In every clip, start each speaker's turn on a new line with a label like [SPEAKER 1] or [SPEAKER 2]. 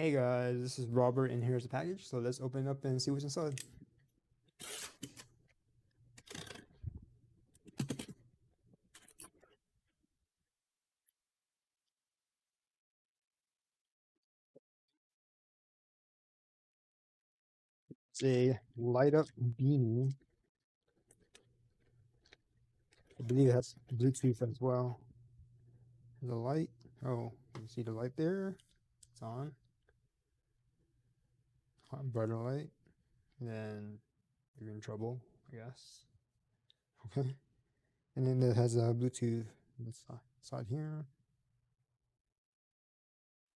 [SPEAKER 1] Hey guys, this is Robert and here's the package. So let's open it up and see what's inside. It's a light up beanie. I believe it has Bluetooth as well. The light. Oh, you see the light there? It's on. Hot and brighter light. Then you're in trouble, I guess. Okay. And then it has a Bluetooth on the side here.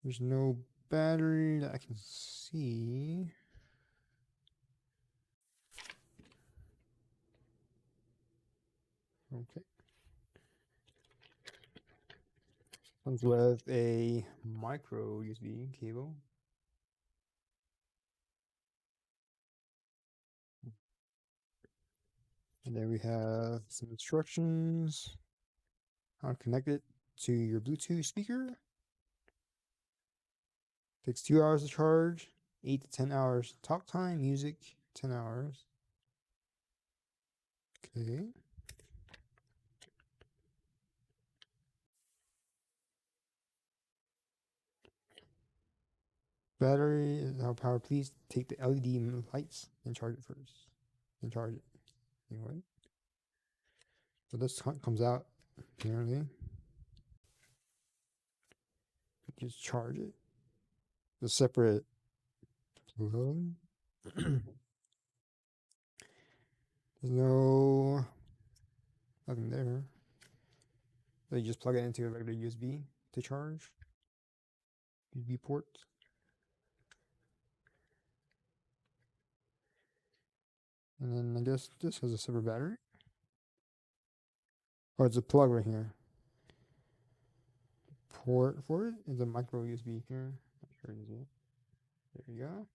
[SPEAKER 1] There's no battery that I can see. Okay. Comes with a micro USB cable. And then we have some instructions. How to connect it to your Bluetooth speaker. Takes 2 hours to charge, 8 to 10 hours talk time, music, 10 hours. Okay. Battery is how power. Please take the LED lights and charge it first. And charge it. Anyway. So this comes out apparently. Just charge it. The separate plug. There's nothing there. So you just plug it into a regular USB to charge. USB port. And then I guess this has a separate battery. Oh, it's a plug right here. Port for it is a micro USB here. Not sure it is it. There you go.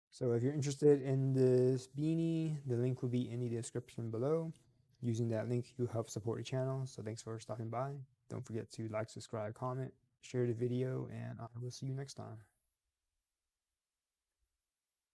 [SPEAKER 1] So if you're interested in this beanie, the link will be in the description below. Using that link, you help support the channel. So thanks for stopping by. Don't forget to like, subscribe, comment, share the video, and I will see you next time.